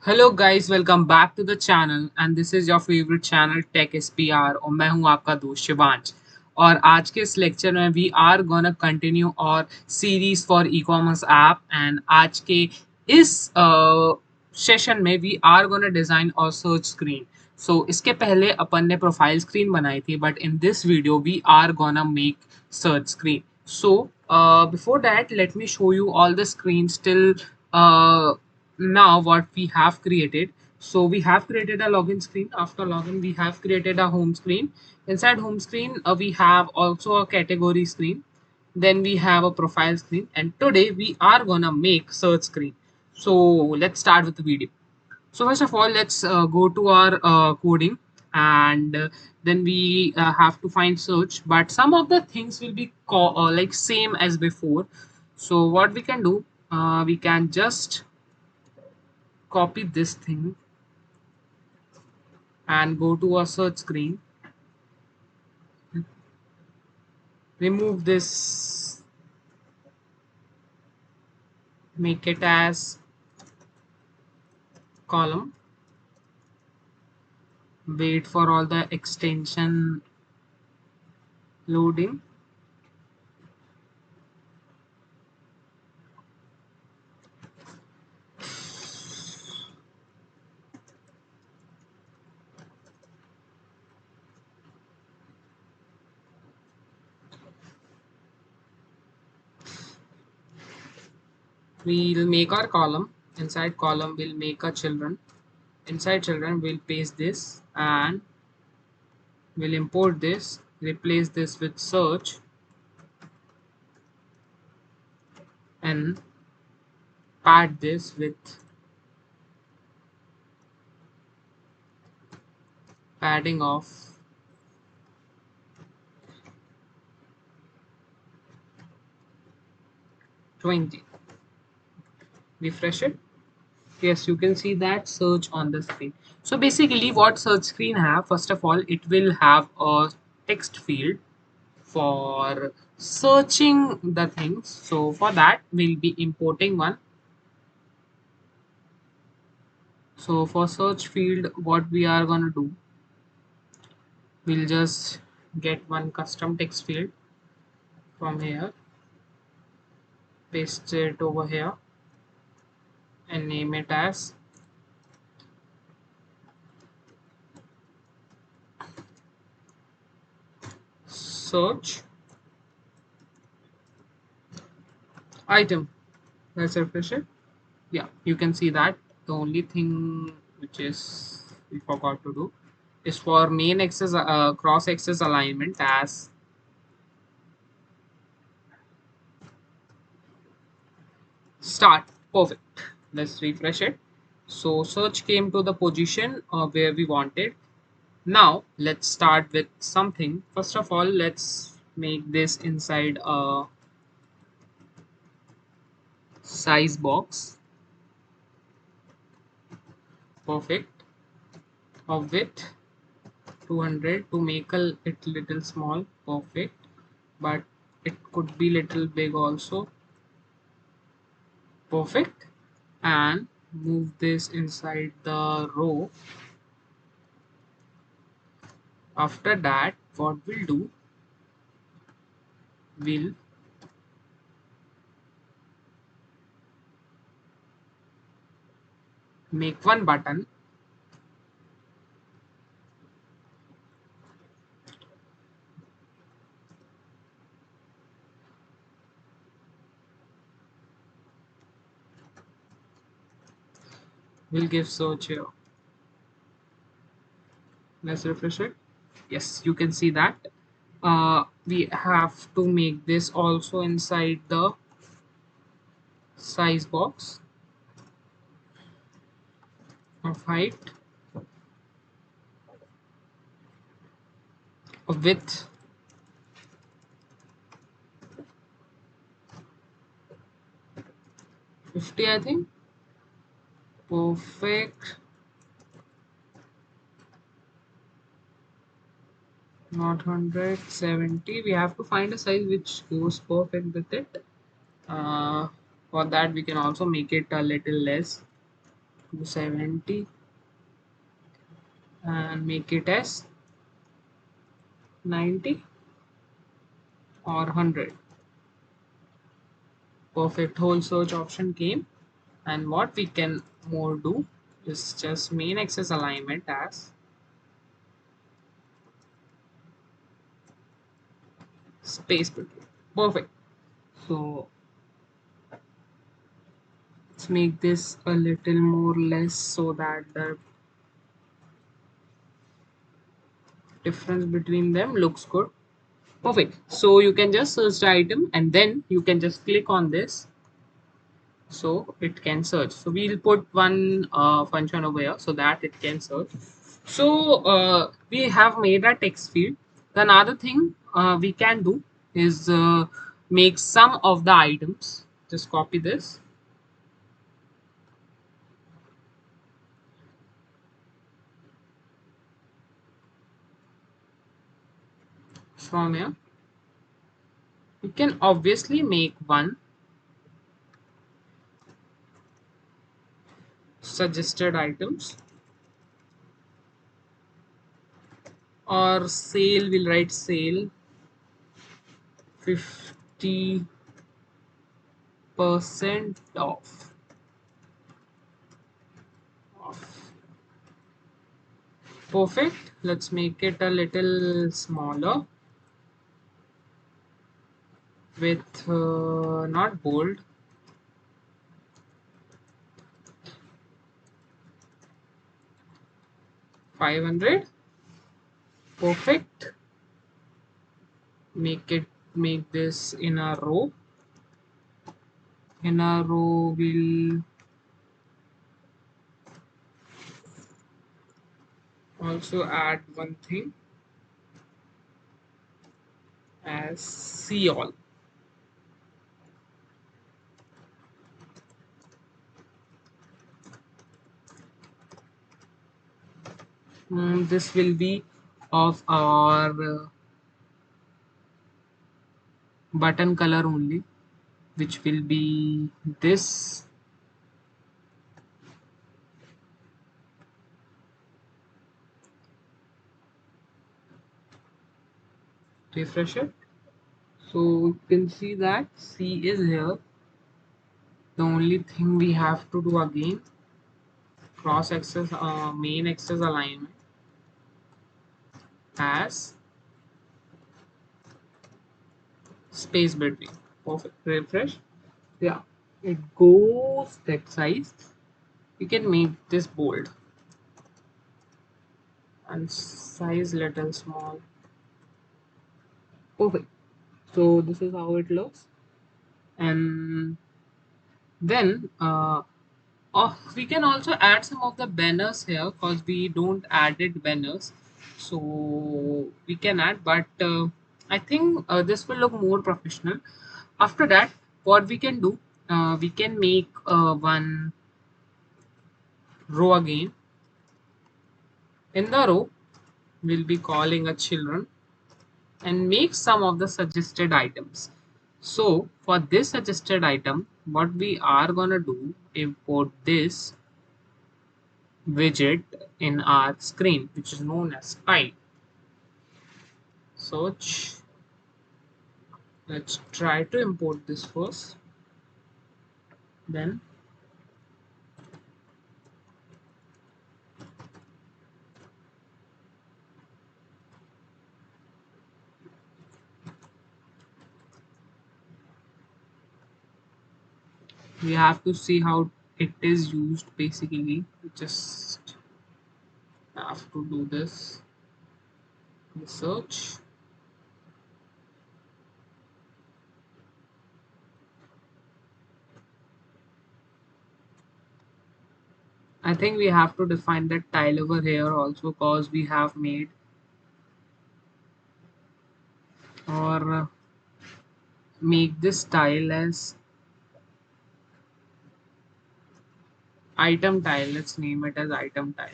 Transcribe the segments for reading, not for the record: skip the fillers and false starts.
Hello guys, welcome back to the channel and this is your favourite channel Tech SPR और मैं हूं आपका दोस्त शिवांश। और आज के इस लेक्चर में we are gonna continue our series for e commerce app. And आज के इस सेशन में we are gonna design our search screen. So इसके पहले अपन ने प्रोफाइल स्क्रीन बनाई थी, but in this video we are gonna make search screen. So before that let me show you all the screens till now what we have created. So we have created a login screen. After login we have created a home screen. Inside home screen we have also a category screen. Then we have a profile screen, and today we are gonna make search screen. So let's start with the video. So first of all, let's go to our coding, and then we have to find search. But some of the things will be like same as before. So what we can do, we can just copy this thing and go to our search screen. Remove this, make it as column. Wait for all the extension loading. We'll make our column. Inside column we'll make a children. Inside children we'll paste this, and we'll import this, replace this with search, and pad this with padding of 20. Refresh it. Yes, you can see that search on the screen. So basically what search screen have, first of all it will have a text field for searching the things. So for that we'll be importing one. So for search field what we are gonna do, we'll just get one custom text field from here, paste it over here, and name it as search item. Let's refresh it. Yeah, you can see that. The only thing which is we forgot to do is for main axis cross axis alignment as start. Perfect. Let's refresh it. So search came to the position where we wanted. Now let's start with something. First of all, let's make this inside a size box. Perfect. Of width 200 to make it little small. Perfect. But it could be little big also. Perfect. And move this inside the row. After that what we'll do, we'll make one button. We'll give search here. Let's refresh it. Yes, you can see that. We have to make this also inside the size box of height, of width, 50 I think. Perfect. Not 170. We have to find a size which goes perfect with it. For that we can also make it a little less. to 70 and make it as 90 or 100. Perfect. Whole search option came, and what we can more do is just main axis alignment as space between. Perfect. So let's make this a little more less so that the difference between them looks good. Perfect. So you can just search the item and then you can just click on this so it can search. So we'll put one function over here so that it can search. So we have made a text field. The another thing we can do is make some of the items. Just copy this from here. We can obviously make one suggested items or sale. We'll write sale 50% off. Perfect. Let's make it a little smaller with not bold. 500. Perfect. Make this in a row. In a row, we'll also add one thing as see all. This will be of our button color only, which will be this. Refresh it. So you can see that C is here. The only thing we have to do again, cross axis, main axis alignment as space between. Perfect. Refresh. Yeah, it goes text size. You can make this bold and size little small. Perfect. So this is how it looks, and then we can also add some of the banners here because we don't added banners, so we can add, but I think this will look more professional. After that, what we can do, we can make one row again. In the row, we'll be calling a children and make some of the suggested items. So for this suggested item, what we are gonna do, import this widget in our screen, which is known as file. Search. Let's try to import this first. Then we have to see how it is used basically. We just have to do this. Search. I think we have to define that tile over here also because we have made or make this tile as item tile. Let's name it as item tile.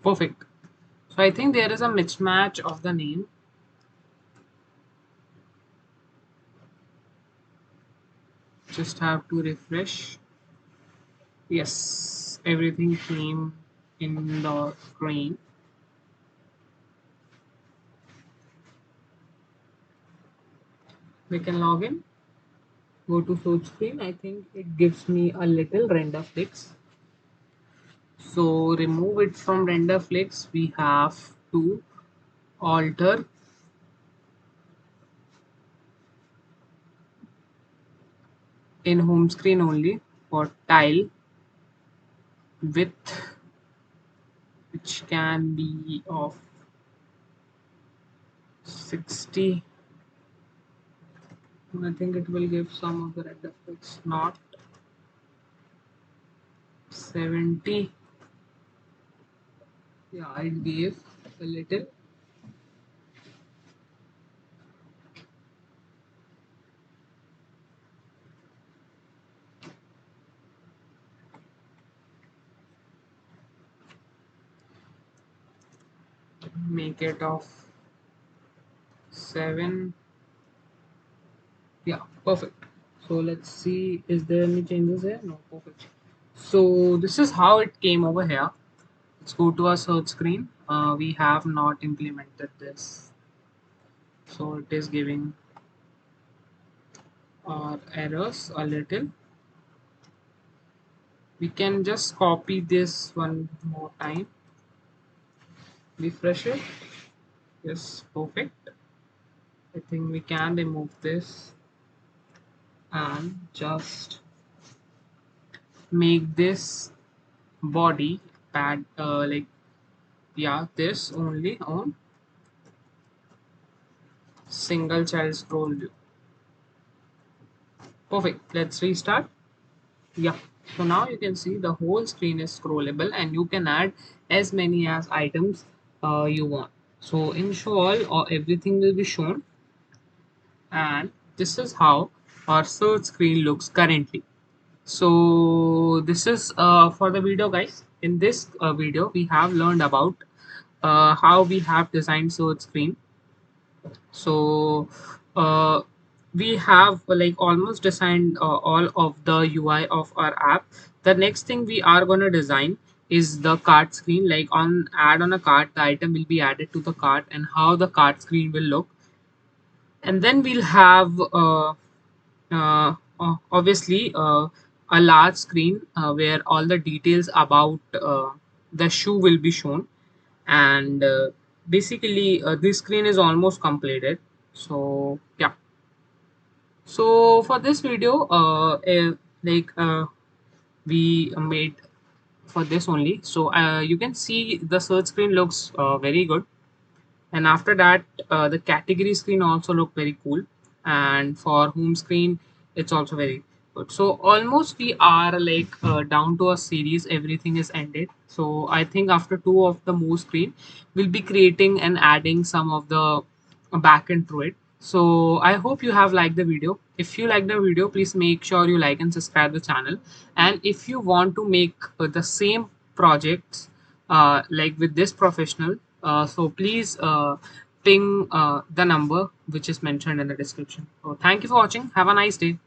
Perfect. So I think there is a mismatch of the name. Just have to refresh. Yes, everything came in the screen. We can log in, go to search screen. I think it gives me a little render flicks. So remove it from render flicks. We have to alter in home screen only for tile width, which can be of 60. I think it will give some of the render flicks, not 70. Yeah, it gave a little. Make it of 7. Yeah, perfect. So let's see, is there any changes here? No, perfect. So this is how it came over here. Let's go to our search screen. We have not implemented this, so it is giving errors a little. We can just copy this one more time, refresh it. Yes, perfect. I think we can remove this and just make this body pad, like, yeah, this only on single child scroll view. Perfect. Let's restart. Yeah. So now you can see the whole screen is scrollable and you can add as many as items you want. So in show all, or everything will be shown, and this is how our search screen looks currently. So this is for the video, guys. In this video we have learned about how we have designed search screen. So uh, we have like almost designed all of the UI of our app. The next thing we are going to design is the cart screen. Like on add on a cart, the item will be added to the cart and how the cart screen will look. And then we'll have obviously a large screen where all the details about the shoe will be shown. And basically this screen is almost completed. So yeah, so for this video like we made for this only. So you can see the search screen looks very good, and after that the category screen also look very cool, and for home screen it's also very good. So almost we are like down to a series, everything is ended. So I think after two of the more screen we'll be creating and adding some of the backend to it. So I hope you have liked the video. If you like the video, please make sure you like and subscribe the channel. And if you want to make the same projects like with this professional, so please ping the number which is mentioned in the description. So thank you for watching. Have a nice day.